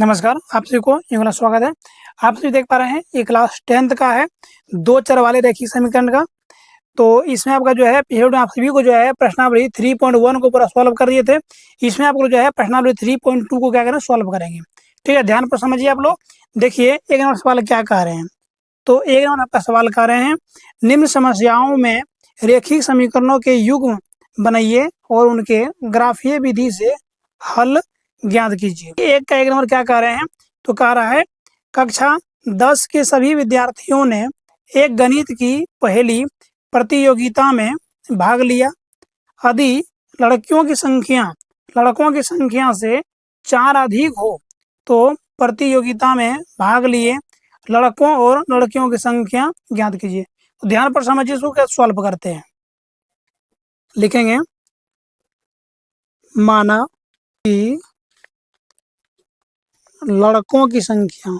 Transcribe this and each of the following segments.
नमस्कार, आप सभी को युगला स्वागत है। आप सभी देख पा रहे हैं ये क्लास 10th का है, दो चर वाले रैखिक समीकरण का। तो इसमें आपका जो है पिछले आप सभी को जो है प्रश्नावली 3.1 को पूरा सॉल्व कर दिए थे। इसमें आपको जो है प्रश्नावली 3.2 को क्या करें सॉल्व करेंगे। ठीक है, ध्यान पर समझिए आप लोग। देखिए एक नंबर सवाल क्या कह रहे हैं। तो एक नंबर आपका सवाल कह रहे हैं, निम्न समस्याओं में रैखिक समीकरणों के युग्म बनाइए और उनके ग्राफीय विधि से हल ज्ञात कीजिए। एक का एक नंबर क्या कह रहे हैं, तो कह रहा है कक्षा 10 के सभी विद्यार्थियों ने एक गणित की पहेली प्रतियोगिता में भाग लिया। यदि लड़कों की संख्या से 4 अधिक हो तो प्रतियोगिता में भाग लिए लड़कों और लड़कियों की संख्या ज्ञात कीजिए। तो ध्यान पर समझिए, इसको क्या सॉल्व करते हैं। लिखेंगे माना कि लड़कों की संख्या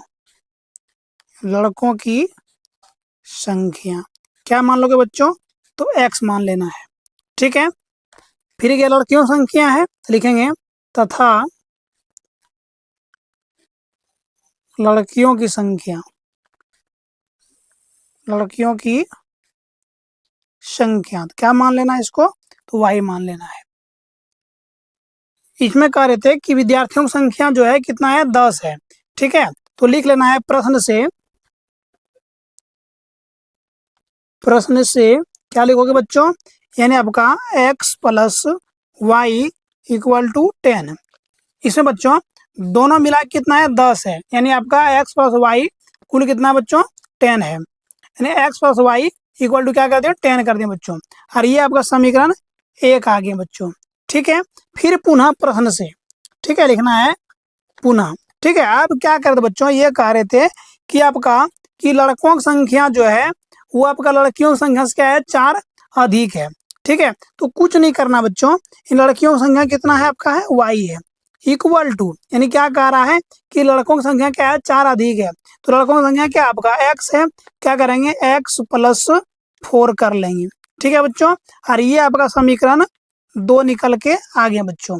क्या मान लोगे बच्चों, तो x मान लेना है। ठीक है, फिर क्या लड़कियों की संख्या है, लिखेंगे तथा लड़कियों की संख्या क्या मान लेना है इसको, तो y मान लेना है। इसमें कह रहे थे कि विद्यार्थियों की संख्या जो है कितना है, 10 है। ठीक है, तो लिख लेना है प्रश्न से क्या लिखोगे बच्चों, यानी आपका x plus y equal to 10। इसमें बच्चों दोनों मिला कितना है, 10 है, यानी आपका x प्लस वाई कुल कितना बच्चों, 10 है। यानी x plus y equal to क्या कर दिया, 10 कर दिया बच्चों। और ये आपका समीकरण 1 आ गया बच्चों। ठीक है, फिर पुनः प्रश्न से, ठीक है, लिखना है पुनः। ठीक है, अब क्या कर दो बच्चों, ये कह रहे थे कि आपका कि लड़कों की संख्या जो है वो आपका लड़कियों की संख्या से क्या है, 4 अधिक है। ठीक है, तो कुछ नहीं करना बच्चों, इन लड़कियों की संख्या कितना है आपका है, y है इक्वल टू, यानी क्या कह रहा है कि लड़कों की संख्या क्या है, 4 अधिक है। तो लड़कों की संख्या क्या आपका x है, क्या करेंगे x प्लस 4 कर लेंगे। ठीक है बच्चों, और ये आपका समीकरण 2 निकल के आ गया बच्चों।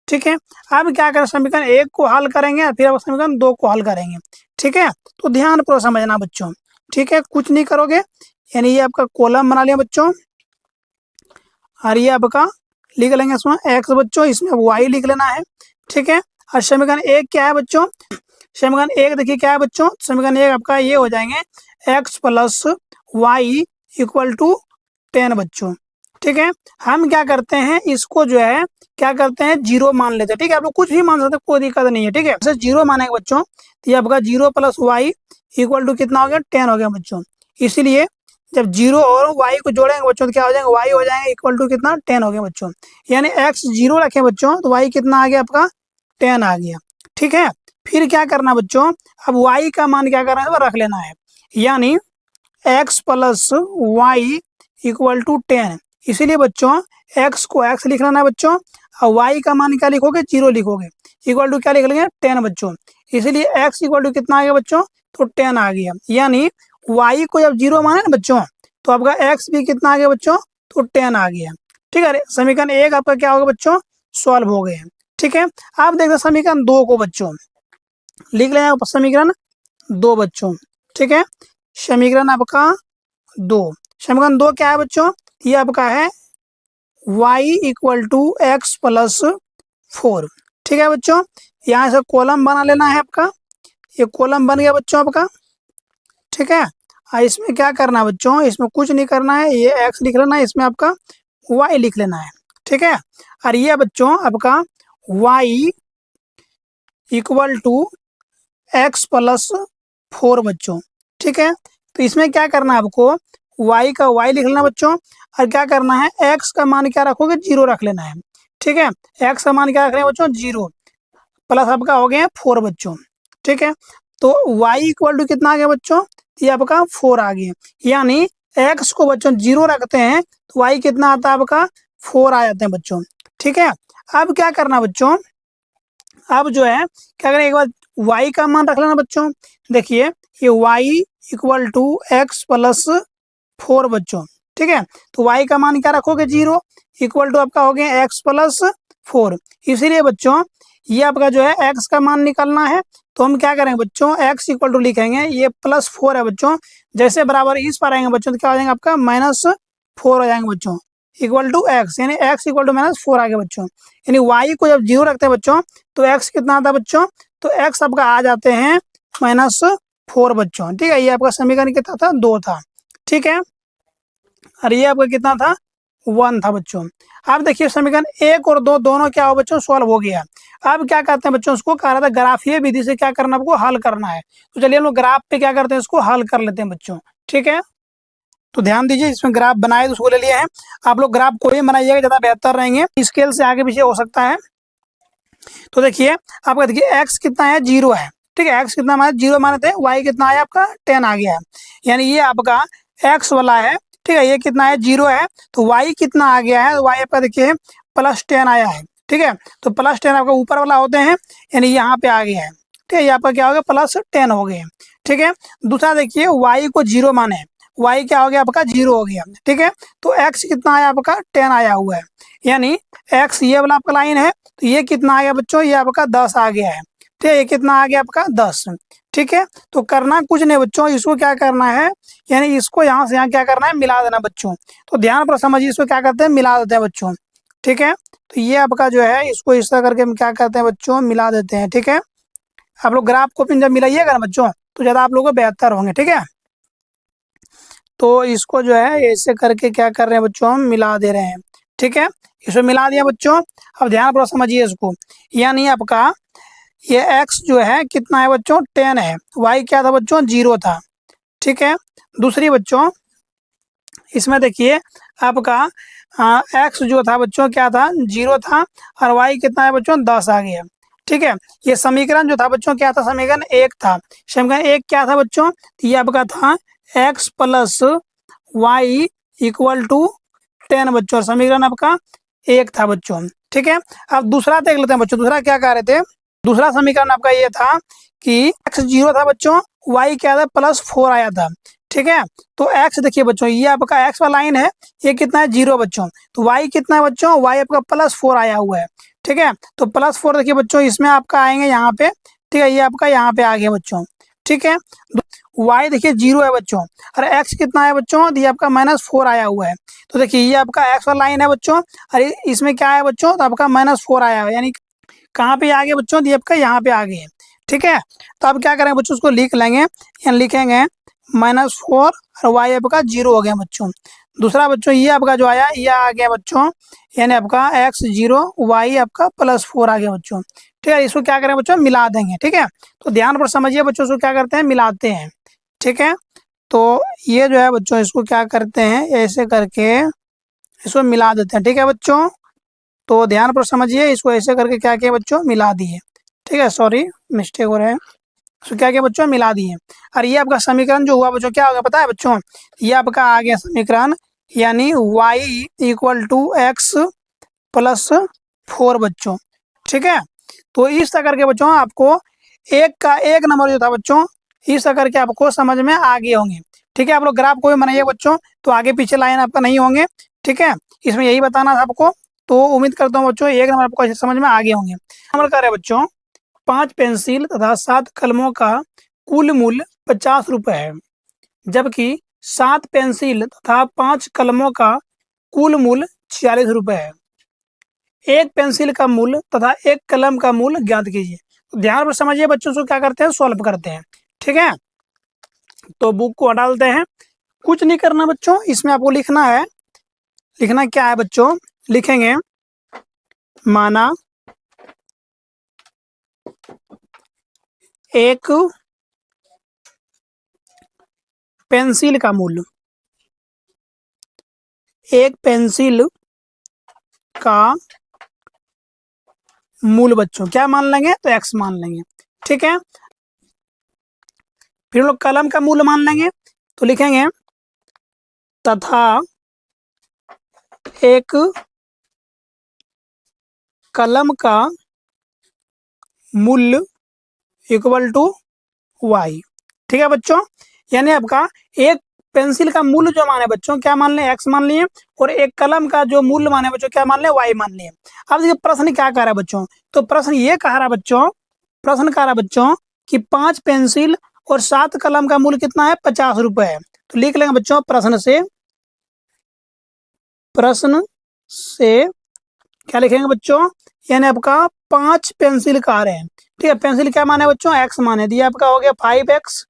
ठीक है, अब क्या करें, समीकरण 1 को हल करेंगे फिर आप समीकरण 2 को हल करेंगे। ठीक है, तो ध्यान पूर्वक समझना बच्चों। ठीक है, कुछ नहीं करोगे, यानी ये आपका कॉलम बना लिया बच्चों, और ये आपका लिख लेंगे इसमें x बच्चों, इसमें y लिख लेना है। ठीक है, और समीकरण 1 क्या है बच्चों, समीकरण 1 देखिए क्या है बच्चों, समीकरण 1 आपका ये हो जाएंगे x plus y equal to 10 बच्चों। ठीक है, हम क्या करते हैं, इसको जो है क्या करते हैं, 0 मान लेते हैं। ठीक है, आप लोग कुछ भी मान सकते, कोई दिक्कत नहीं है। ठीक है, जैसे 0 मानेंगे बच्चों, तो ये आपका 0 प्लस वाई इक्वल टू कितना हो गया, 10 हो गया बच्चों। इसीलिए जब 0 और y को जोड़ेंगे बच्चों तो क्या हो जाएगा, y हो जाएगा इक्वल टू कितना, 10 हो गया बच्चों। यानी x 0 रखें बच्चों तो y कितना आ गया आपका, 10 आ गया। ठीक है, फिर क्या करना बच्चों, अब y का मान क्या करना है, वो रख लेना है, यानी x plus y equal to 10। इसीलिए बच्चों x को x लिख लेना है बच्चों, और y का मान क्या लिखोगे, 0 लिखोगे, इक्वल टू क्या लिख लेंगे, 10 बच्चों। इसीलिए x इक्वल टू कितना आ गया बच्चों, तो 10 आ गया। यानी y को जब 0 माने ना बच्चों, तो आपका x भी कितना आ गया बच्चों, तो 10 आ गया। ठीक है, समीकरण 1 आपका क्या होगा बच्चों, सॉल्व हो गए। ठीक है, आप देखते समीकरण 2 को बच्चों, लिख लें समीकरण 2 बच्चों। ठीक है, समीकरण आपका 2, समीकरण 2 क्या है बच्चों, ये आपका है y equal to x plus 4। ठीक है बच्चों, यहाँ से कॉलम बना लेना है आपका, ये कॉलम बन गया बच्चों आपका। ठीक है, इसमें क्या करना है बच्चों, इसमें कुछ नहीं करना है, ये x लिख लेना है, इसमें आपका y लिख लेना है। ठीक है, और ये बच्चों आपका y equal to x plus 4 बच्चों। ठीक है, तो इसमें क्या करना है आपको, y का y लिख लेना बच्चों, और क्या करना है, x का मान क्या रखोगे, 0 रख लेना है। ठीक है, x का मान क्या रख रहे हैं बच्चों, 0 प्लस आपका हो गया 4 बच्चों। ठीक है, तो y इक्वल टू कितना आ गया बच्चों, ये आपका 4 आ गया। यानी x को बच्चों 0 रखते हैं तो y कितना आता है आपका, 4 आ जाते हैं बच्चों। ठीक है, अब क्या करना बच्चों, अब जो है क्या करें, एक बार y का मान रख लेना बच्चों। देखिए ये y equal to x plus 4 बच्चों। ठीक है, तो y का मान क्या रखोगे, 0 इक्वल टू आपका हो गया एक्स प्लस 4। इसीलिए बच्चों ये आपका जो है x का मान निकालना है, तो हम क्या करेंगे बच्चों, x इक्वल टू लिखेंगे, ये +4 है बच्चों, जैसे बराबर इस पर आएंगे बच्चों तो क्या हो जाएंगे आपका -4 हो जाएंगे बच्चों, इक्वल टू x, यानी x इक्वल टू -4 आ गया बच्चों। यानी y को जब 0 रखते हैं बच्चों तो x कितना आता है बच्चों, तो x आपका आ जाते हैं -4 बच्चों। ठीक है, ये आपका समीकरण कितना था, 2 था। ठीक है, और ये आपका कितना था, 1 था बच्चों। अब देखिए समीकरण 1 और 2 दोनों क्या हो बच्चों, सॉल्व हो गया। अब क्या कहते हैं बच्चों, उसको कह रहा था ग्राफीय विधि से क्या करना, आपको हल करना है। तो चलिए हम लोग ग्राफ पे क्या करते हैं, इसको हल कर लेते हैं बच्चों। ठीक है, तो ध्यान दीजिए, इसमें ग्राफ बनाए तो उसको ले लिए हैं, आप लोग ग्राफ कोई बनाइएगा ज़्यादा बेहतर रहेंगे, स्केल से आगे पीछे हो सकता है। तो देखिए आपका, देखिए x कितना है, 0 है। ठीक है, x कितना माने 0 माने थे, y कितना है आपका 10 आ गया है, यानी ये आपका x वाला है। ठीक है, ये कितना है, 0 है, तो y कितना आ गया है, तो y आपका देखिए +10 आया है। ठीक है, तो +10 आपका ऊपर वाला होते हैं, यानी यहाँ पे आ गया है। ठीक है, ये आपका क्या हो गया, +10 हो गए। ठीक है, दूसरा देखिए y को 0 माने, y क्या हो गया आपका 0 हो गया। ठीक है, तो x कितना आया आपका 10 आया हुआ है, यानी x ये वाला आपका लाइन है, तो ये कितना आ गया बच्चों, ये आपका 10 आ गया है। ठीक है, ये कितना आ गया आपका 10। ठीक है, तो करना कुछ नहीं बच्चों, इसको क्या करना है, यानी इसको यहाँ से यहाँ क्या करना है, मिला देना बच्चों। तो ध्यान पर समझिए, इसको क्या करते हैं, मिला देते हैं बच्चों। ठीक है, तो ये आपका जो है, इसको इस तरह करके हम क्या करते हैं बच्चों, मिला देते हैं। ठीक है, आप लोग ग्राफ को जब मिलाइएगा ना बच्चों, तो ज़्यादा आप लोगों को बेहतर होंगे। ठीक है, तो इसको जो है ऐसे करके क्या कर रहे हैं बच्चों, हम मिला दे रहे हैं। ठीक है, इसको मिला दिया बच्चों। अब ध्यान पूर्वक समझिए इसको, यानी आपका ये x जो है कितना है बच्चों, 10 है, y क्या था बच्चों, 0 था। ठीक है, दूसरी बच्चों इसमें देखिए आपका x जो था बच्चों क्या था, 0 था, और y कितना है बच्चों, 10 आ गया। ठीक है, ये समीकरण जो था बच्चों क्या था, समीकरण 1 था। समीकरण 1 क्या था बच्चों, ये आपका था x plus y equal to 10 बच्चों, समीकरण आपका 1 था बच्चों। ठीक है, अब दूसरा देख लेते हैं बच्चों, दूसरा क्या कह रहे थे, दूसरा समीकरण आपका ये था कि x 0 था बच्चों, y क्या था, +4 आया था। ठीक है, तो x देखिए बच्चों, ये आपका x वाला लाइन है, ये कितना है, 0 बच्चों, तो y कितना है बच्चों, y आपका +4 आया हुआ है। ठीक है, तो +4 देखिए बच्चों, इसमें आपका आएंगे यहाँ पे। ठीक है, ये आपका यहाँ पे आ गया बच्चों। ठीक है, y देखिए 0 है बच्चों, और x कितना है बच्चों, ये आपका -4 आया हुआ है। तो देखिए ये आपका x वाला लाइन है बच्चों, और इसमें क्या है बच्चों, तो आपका -4 आया है, यानी कहाँ पे आ गए बच्चों, ये आपका यहाँ पे आ गए। ठीक है, तो अब क्या करेंगे बच्चों, उसको लिख लेंगे, यानी लिखेंगे -4 और y आपका 0 हो गया बच्चों। दूसरा बच्चों ये आपका जो आया, ये आ गया बच्चों, यानी आपका x 0 y आपका +4 आ गया बच्चों। ठीक है, इसको क्या करें बच्चों, मिला देंगे। ठीक है, तो ध्यान पर समझिए बच्चों, इसको क्या करते हैं, मिलाते हैं। ठीक है, तो ये जो है बच्चों, इसको क्या करते हैं, ऐसे करके इसको मिला देते हैं। ठीक है बच्चों, तो ध्यान पर समझिए, इसको ऐसे करके क्या किया बच्चों, मिला दिए। ठीक है, सॉरी मिस्टेक हो रहा है, तो क्या किया बच्चों, मिला दिए। और ये आपका समीकरण जो हुआ बच्चों, क्या होगा पता है बच्चों, ये आपका आ गया समीकरण, यानी y इक्वल टू x +4 बच्चों। ठीक है, तो इस तरह करके बच्चों आपको एक का एक नंबर जो था बच्चों, इस तरह करके आपको समझ में आ गए होंगे। ठीक है, आप लोग ग्राफ को भी बनाइए बच्चों, तो आगे पीछे लाइन आपका नहीं होंगे। ठीक है, इसमें यही बताना था आपको, तो उम्मीद करता हूँ बच्चों एक नंबर आपको अच्छे समझ में आ गए होंगे। नंबर क्या है बच्चों, 5 पेंसिल तथा 7 कलमों का कुल मूल्य 50 रुपये है, जबकि 7 पेंसिल तथा 5 कलमों का कुल मूल्य 46 रुपये है। एक पेंसिल का मूल्य तथा एक कलम का मूल्य ज्ञात कीजिए। तो ध्यान पर समझिए बच्चों, से क्या करते हैं, सॉल्व करते हैं। ठीक है, तो बुक को हटा देते हैं, कुछ नहीं करना बच्चों, इसमें आपको लिखना है, लिखना क्या है बच्चों, लिखेंगे माना एक पेंसिल का मूल्य, एक पेंसिल का मूल्य बच्चों क्या मान लेंगे, तो x मान लेंगे। ठीक है, फिर हम लोग कलम का मूल्य मान लेंगे, तो लिखेंगे तथा एक कलम का मूल्य इक्वल टू y। ठीक है बच्चों, यानी आपका एक पेंसिल का मूल्य जो मान है बच्चों क्या मान लें, एक्स मान लिए, और एक कलम का जो मूल्य मान है बच्चों क्या मान लें, वाई मान लिए। अब देखिए प्रश्न क्या कह रहा है बच्चों, तो प्रश्न ये कह रहा है बच्चों, प्रश्न कह रहा है बच्चों कि 5 पेंसिल और 7 कलम का मूल्य कितना है, 50 रुपए है। तो लिख लेंगे बच्चों प्रश्न से, प्रश्न से क्या लिखेंगे बच्चों, यानी आपका 5 पेंसिल का रहे हैं, ठीक है। पेंसिल क्या माने बच्चों, एक्स माने दिया, आपका हो गया 5x,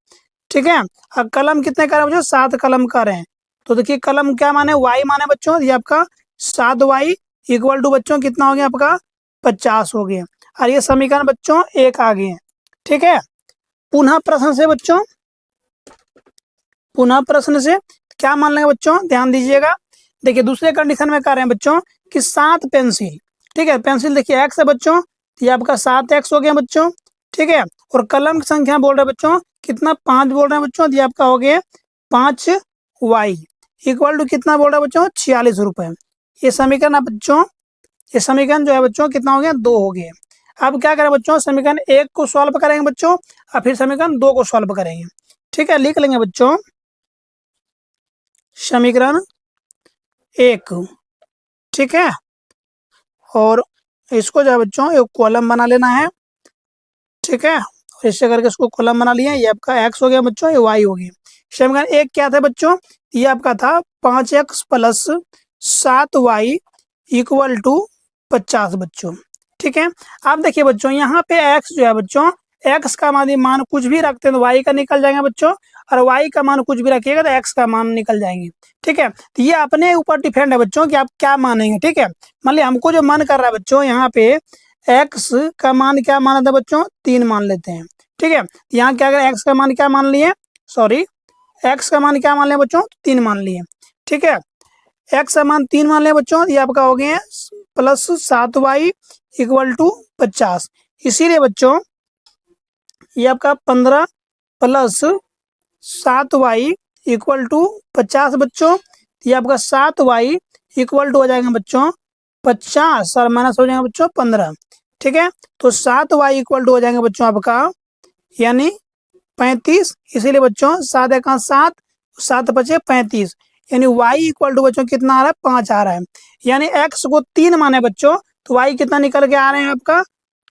ठीक है। और कलम कितने का रहे हैं बच्चों, 7 कलम का रहे हैं। तो देखिए कलम क्या माने, y माने बच्चों, ये आपका 7y इक्वल टू बच्चों कितना हो गया आपका 50 हो गया। और ये समीकरण बच्चों एक आ गए, ठीक है। पुनः प्रश्न से बच्चों, पुनः प्रश्न से क्या मान लेंगे बच्चों, ध्यान दीजिएगा। देखिए दूसरे कंडीशन में कह रहे हैं बच्चों कि 7 पेंसिल, ठीक है। पेंसिल देखिए एक्स है बच्चों, ये आपका 7x हो गया बच्चों, ठीक है। और कलम की संख्या बोल रहे हैं बच्चों कितना, 5 बोल रहे हैं बच्चों, ये आपका हो गया 5y इक्वल टू कितना बोल रहे हैं बच्चों, 46 रुपए। ये समीकरण है बच्चों, ये समीकरण जो है बच्चों कितना हो गया, 2 हो गया। अब क्या करें बच्चों, समीकरण 1 को सॉल्व करेंगे बच्चों, और फिर समीकरण 2 को सॉल्व करेंगे, ठीक है। लिख लेंगे बच्चों समीकरण 1, ठीक है। और इसको जो है बच्चों एक कॉलम बना लेना है, ठीक है। और इससे करके इसको कॉलम बना लिया, ये आपका x हो गया बच्चों, ये y हो गया। समीकरण 1 क्या था बच्चों, ये आपका था 5x plus 7y equal to 50 बच्चों, ठीक है। अब देखिए बच्चों यहाँ पे x जो है बच्चों, x का मान कुछ भी रखते हैं तो y का निकल जाएगा बच्चों, और y का मान कुछ भी रखिएगा तो x का मान निकल जाएंगे, ठीक है। तो ये अपने ऊपर डिपेंड है बच्चों कि आप क्या मानेंगे, ठीक है। मान लिया हमको जो मन कर रहा है बच्चों, यहाँ पे x का मान क्या माना था बच्चों, 3 मान लेते हैं, ठीक है। यहाँ क्या करें, x का मान क्या मान लिए, सॉरी x का मान क्या मान लिया बच्चों, 3 मान लिए, ठीक है। x का मान 3 मान लिया बच्चों, ये आपका हो गया प्लस 7y इक्वल टू 50। इसीलिए बच्चों ये आपका 15 प्लस 7y इक्वल टू 50 बच्चों, ये आपका 7y इक्वल टू हो जाएगा बच्चों 50 और माइनस हो जाएगा बच्चों 15, ठीक है। तो 7y इक्वल टू हो जाएगा बच्चों आपका यानी 35। इसीलिए बच्चों 7 एका 7, 7 बचे 35, यानी y इक्वल टू बच्चों कितना आ रहा है, 5 आ रहा है। यानी x को 3 माने बच्चों, तो y कितना निकल के आ रहे हैं आपका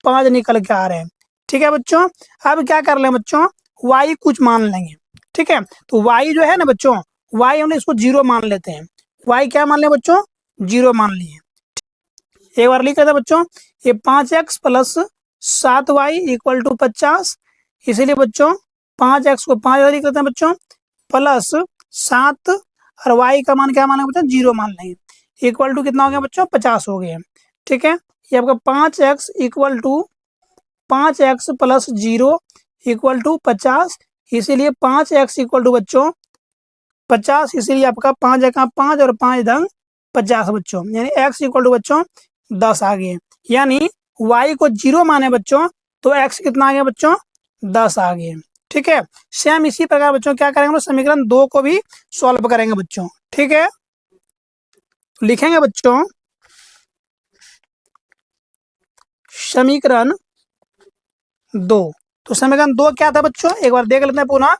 5 निकल के आ रहे हैं, ठीक है बच्चों। अब क्या कर ले बच्चों, y कुछ मान लेंगे, ठीक है। तो y जो है ना बच्चों, y हमने इसको 0 मान लेते हैं, y क्या मान ले बच्चों, 0 मान लिए। एक बार लिख लेते हैं बच्चों, ये 5x plus 7y equal to 50। इसीलिए बच्चों 5x को 5 लिख लेते हैं बच्चों, प्लस 7 और y का मान क्या माना बच्चों, 0 मान लेंगे, इक्वल टू कितना हो गया बच्चों, 50 हो गया, ठीक है। ये आपका 5x equal to 5x plus 0 equal to 50। इसीलिए 5x इक्वल टू बच्चों 50, इसीलिए आपका 5 एका 5 और 5 दंग 50 बच्चों, यानी x इक्वल टू बच्चों 10 आ गए। यानी y को 0 माने बच्चों, तो x कितना आ गया बच्चों, 10 आ गए, ठीक है। सेम इसी प्रकार बच्चों क्या करेंगे, समीकरण 2 को भी सॉल्व करेंगे बच्चों, ठीक है। लिखेंगे बच्चों समीकरण 2। तो समीकरण 2 क्या था बच्चों, एक बार देख लेते हैं पुनः,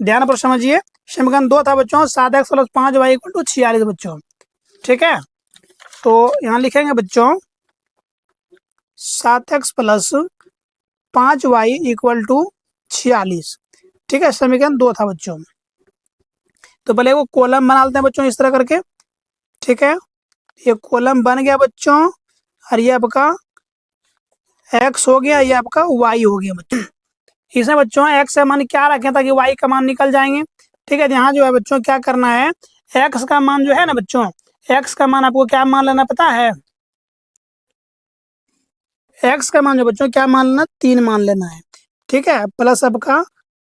ध्यान पर समझिए। समीकरण 2 था बच्चों 7x plus 5y equal to 46 बच्चों, ठीक है। तो यहाँ लिखेंगे बच्चों 7x plus 5y equal to 46, ठीक है। समीकरण 2 था बच्चों। तो पहले वो कॉलम बना लेते हैं बच्चों इस तरह करके, ठीक है। ये कॉलम बन गया बच्चों, और ये आपका x हो गया, ये आपका y हो गया बच्चों। इसमें बच्चों x का मान क्या रखें ताकि y का मान निकल जाएंगे, ठीक है। यहाँ जो है बच्चों क्या करना है, x का मान जो है ना बच्चों, x का मान आपको क्या मान लेना पता है, x का मान जो बच्चों क्या मान लेना, 3 मान लेना है, ठीक है। प्लस आपका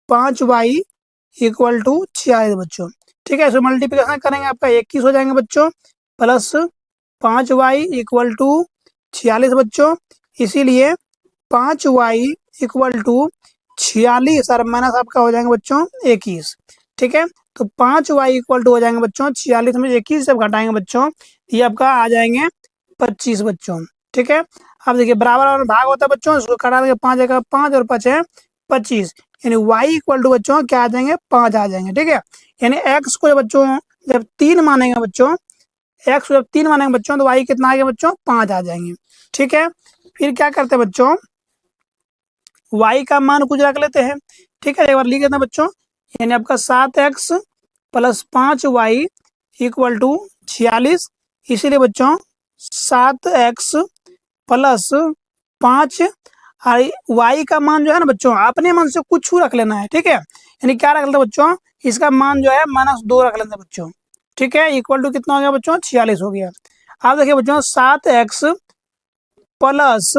5y इक्वल टू 46 बच्चों, ठीक है। इसको मल्टीप्लिकेशन करेंगे आपका 21 हो जाएंगे बच्चों, प्लस 5y इक्वल टू 46 बच्चों। इसीलिए 5y इक्वल टू 46 और माइनस आपका हो जाएंगे बच्चों 21, ठीक है। तो 5y इक्वल टू हो जाएंगे बच्चों 46 में 21 जब घटाएंगे बच्चों, ये आपका आ जाएंगे 25 बच्चों, ठीक है। अब देखिए बराबर और भाग होता है बच्चों, इसको कटा देंगे 5 एका 5 और 5 है 25। यानी y इक्वल टू बच्चों क्या आ जाएंगे 5 आ जाएंगे। ठीक है, यानी x को बच्चों जब 3 मानेंगे बच्चों, x को जब 3 मानेंगे बच्चों तो y कितना आ गया बच्चों 5 आ जाएंगे। ठीक है, फिर क्या करते हैं बच्चों, y का मान कुछ रख लेते हैं। ठीक है, एक बार लिख लेते हैं बच्चों, यानी आपका 7x plus 5y equal to 46। इसीलिए बच्चों 7x प्लस 5 y का मान जो है ना बच्चों अपने मन से कुछ रख लेना है। ठीक है, यानी क्या रख लेते हैं बच्चों, इसका मान जो है -2 रख लेते हैं बच्चों। ठीक है, इक्वल टू कितना हो गया बच्चों 46 हो गया। अब देखिए बच्चों 7x प्लस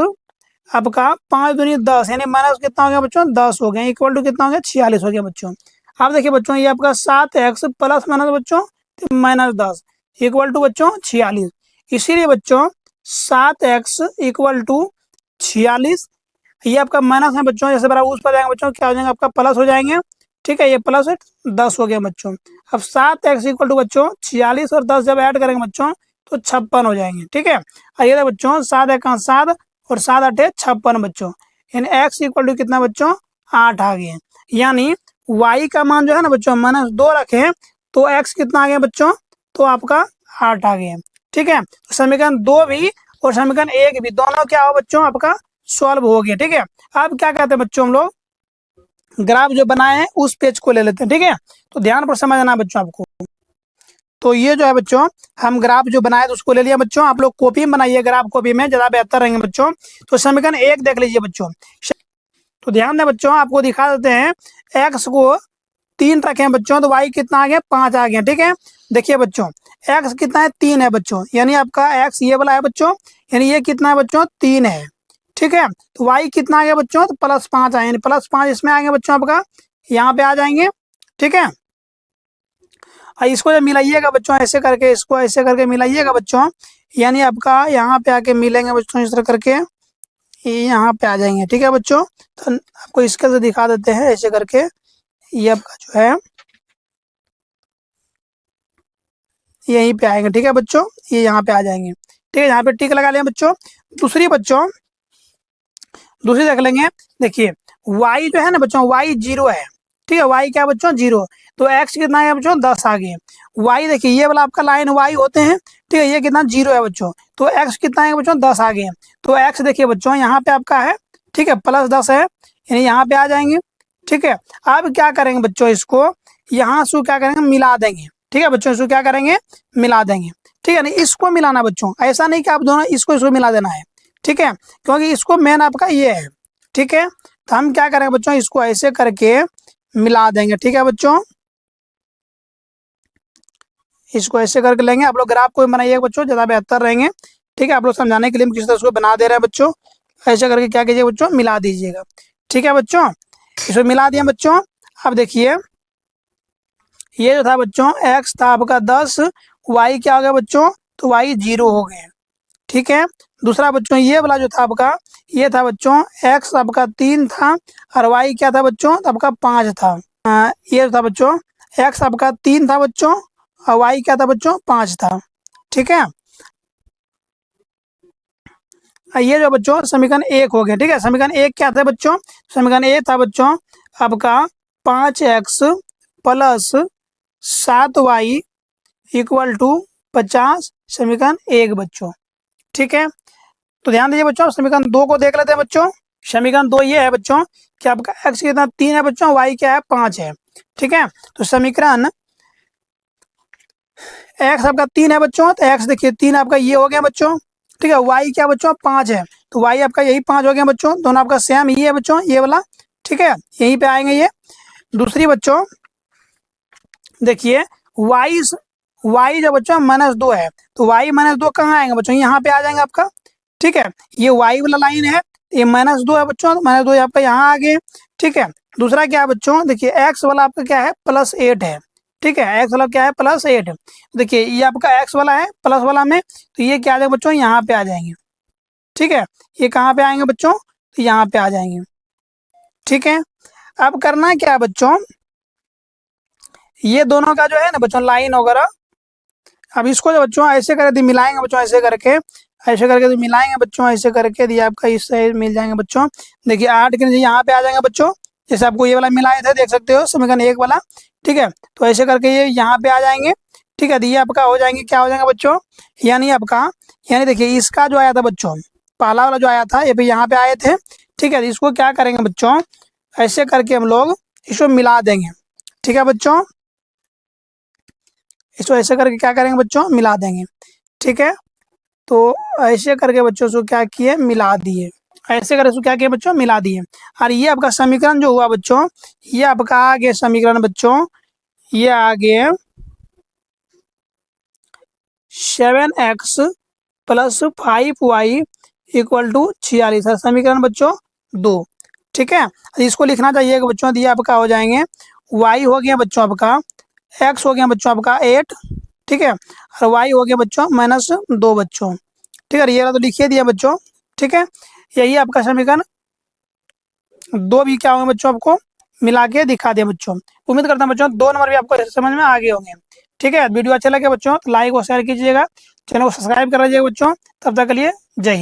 आपका 5 दूनी 10 यानी माइनस कितना हो गया बच्चों 10 हो गया, इक्वल टू कितना हो गया 46 हो गया बच्चों। अब देखिए बच्चों ये आपका 7x प्लस माइनस बच्चों -10 इक्वल टू बच्चों 46। इसीलिए बच्चों 7x इक्वल टू 46, ये आपका माइनस है बच्चों, जैसे बराबर उस पर जाएंगे बच्चों क्या हो जाएंगे आपका प्लस हो जाएंगे। ठीक है, ये प्लस 10 हो गया बच्चों। अब 7x इक्वल टू बच्चों 46 और 10 जब ऐड करेंगे बच्चों तो 56 हो जाएंगे। ठीक है, और ये बच्चों 7 1 7 और 7 8 56 बच्चों, यानी x इक्वल टू कितना बच्चों 8 आ गए। यानी y का मान जो है ना बच्चों -2 रखे तो x कितना आ गया बच्चों, तो आपका 8 आ गया। ठीक है, तो समीकरण 2 भी और समीकरण 1 भी दोनों क्या हो बच्चों आपका सॉल्व हो गया। ठीक है, अब क्या कहते हैं बच्चों, हम लोग ग्राफ जो बनाए हैं उस पेज को ले लेते हैं। ठीक है, तो ध्यान पर समझना बच्चों आपको। तो ये जो है बच्चों हम ग्राफ जो बनाए तो उसको ले लिया बच्चों, आप लोग कॉपी में बनाइए, ग्राफ कॉपी में ज़्यादा बेहतर रहेंगे बच्चों। तो समीकरण 1 देख लीजिए बच्चों, तो ध्यान दें बच्चों आपको दिखा देते हैं, x को 3 रखे हैं बच्चों तो y कितना आ गया 5 आ गया। ठीक है, देखिए बच्चों x कितना है 3 है बच्चों, यानी आपका x ये वाला है बच्चों, यानी ये कितना है बच्चों 3 है। ठीक है, तो y कितना आ गया बच्चों, तो +5 आए, यानी +5 इसमें आ गया बच्चों आपका, यहाँ पे आ जाएंगे। ठीक है, और इसको जब मिलाइएगा बच्चों ऐसे करके, इसको ऐसे करके मिलाइएगा बच्चों, यानी आपका यहाँ पे आके मिलेंगे बच्चों इस तरह करके, ये यहाँ पे आ जाएंगे। ठीक है बच्चों, तो आपको इसके से दिखा देते हैं ऐसे करके, ये आपका जो है यहीं पे आएंगे। ठीक है बच्चों, ये यहाँ पे आ जाएंगे। ठीक है, यहाँ पे टिक लगा लें बच्चों। दूसरी देख लेंगे, देखिए y जो है ना बच्चों y 0 है। ठीक है, y क्या है बच्चों 0, तो x कितना है बच्चों 10 आ गए। y देखिए ये वाला आपका लाइन y होते हैं। ठीक है, ये कितना 0 है बच्चों, तो x कितना है बच्चों 10 आ गए। तो x देखिए बच्चों यहाँ पे आपका है, ठीक है +10 है, यानी यहाँ पे आ जाएंगे। ठीक है, अब क्या करेंगे बच्चों, इसको यहाँ से क्या करेंगे मिला देंगे। ठीक है बच्चों, इसको क्या करेंगे मिला देंगे। ठीक है, नहीं इसको मिलाना बच्चों, ऐसा नहीं कि आप दोनों इसको मिला देना है। ठीक है, क्योंकि इसको मेन आपका ये है। ठीक है, तो हम क्या करेंगे बच्चों, इसको ऐसे करके मिला देंगे। ठीक है बच्चों, इसको ऐसे करके लेंगे, आप लोग ग्राफ को बनाइएगा बच्चों, ज़्यादा बेहतर रहेंगे। ठीक है, आप लोग समझाने के लिए हम किस तरह उसको बना दे रहे हैं बच्चों, ऐसे करके क्या कीजिए बच्चों मिला दीजिएगा। ठीक है बच्चों, इसको मिला दिया बच्चों। अब देखिए ये जो था बच्चों x था आपका 10, y क्या हो गया बच्चों, तो y 0 हो गए। ठीक है, दूसरा बच्चों ये वाला जो था आपका, ये था बच्चों x आपका 3 था और y क्या था बच्चों तो आपका 5 था। ये था बच्चों x आपका 3 था बच्चों और y क्या था बच्चों 5 था। ठीक है, ये जो बच्चों समीकरण 1 हो गया। ठीक है, समीकरण 1 क्या था बच्चों, समीकरण 1 था बच्चों आपका 5x plus 7y equal to 50, समीकरण 1 बच्चों। ठीक है, तो ध्यान दीजिए बच्चों, समीकरण 2 को देख लेते हैं बच्चों। समीकरण 2 ये है बच्चों कि आपका x कितना 3 है बच्चों, y क्या है 5 है। ठीक है, तो समीकरण x आपका 3 है बच्चों, तो x देखिए 3 आपका ये हो गया बच्चों। ठीक है, y क्या बच्चों 5 है, तो y आपका यही 5 हो गया बच्चों, दोनों आपका सेम ये है बच्चों ये वाला। ठीक है, यहीं पे आएंगे ये। दूसरी बच्चों देखिए y जो बच्चों -2 है, तो y -2 कहाँ आएंगे बच्चों, यहाँ पे आ जाएंगे आपका। ठीक है, ये y वाला लाइन है, ये -2 है बच्चों, -2 आपका यहाँ आ गए। ठीक है, दूसरा क्या है बच्चों, देखिए x वाला आपका क्या है +8 है। ठीक है, x वाला क्या है +8। देखिए ये आपका x वाला है प्लस वाला में, तो ये क्या आ जाएगा बच्चों यहाँ पे आ जाएंगे। ठीक है, ये कहाँ पे आएंगे बच्चों, तो यहाँ पे आ जाएंगे। ठीक है, अब करना क्या है बच्चों, ये दोनों का जो है ना बच्चों लाइन वगैरह, अब इसको जो बच्चों ऐसे करके मिलाएंगे बच्चों, ऐसे करके मिलाएंगे बच्चों, ऐसे करके दिया आपका इस साइड मिल जाएंगे बच्चों। देखिए 8 के नीचे यहाँ पे आ जाएंगे बच्चों। जैसे आपको ये वाला मिलाए थे, देख सकते हो समीकरण 1 वाला, ठीक है। तो ऐसे करके ये यहाँ पे आ जाएंगे, ठीक है। तो ये आपका हो जाएंगे, क्या हो जाएगा बच्चों, यानी आपका, यानी देखिए इसका जो आया था बच्चों, पहला वाला जो आया था ये भी यहाँ पे आए थे, ठीक है। तो इसको क्या करेंगे बच्चों, ऐसे करके हम लोग इसको मिला देंगे, ठीक है बच्चों। इसको ऐसे करके क्या करेंगे बच्चों, मिला देंगे, ठीक है। तो ऐसे करके बच्चों उसको क्या किए, मिला दिए, ऐसे करके उसको क्या किए बच्चों, मिला दिए। और ये आपका समीकरण जो हुआ बच्चों, ये आपका आ गया समीकरण बच्चों, ये आ गए 7x plus 5y equal to 46 है समीकरण बच्चों 2, ठीक है। इसको लिखना चाहिए बच्चों, दिए आपका हो जाएंगे, y हो गया बच्चों आपका, x हो गया बच्चों आपका 8, ठीक है, और y हो गया बच्चों -2 बच्चों, ठीक है। ये वाला तो लिखिए दिया बच्चों, ठीक है। यही आपका समीकरण 2 भी क्या होंगे बच्चों, आपको मिला के दिखा दिया बच्चों। उम्मीद करता हूँ बच्चों 2 नंबर भी आपको समझ में आ गए होंगे, ठीक है। वीडियो अच्छा लगे बच्चों तो लाइक और शेयर कीजिएगा, चैनल को सब्सक्राइब कर लीजिएगा बच्चों। तब तक के लिए जय हिंद।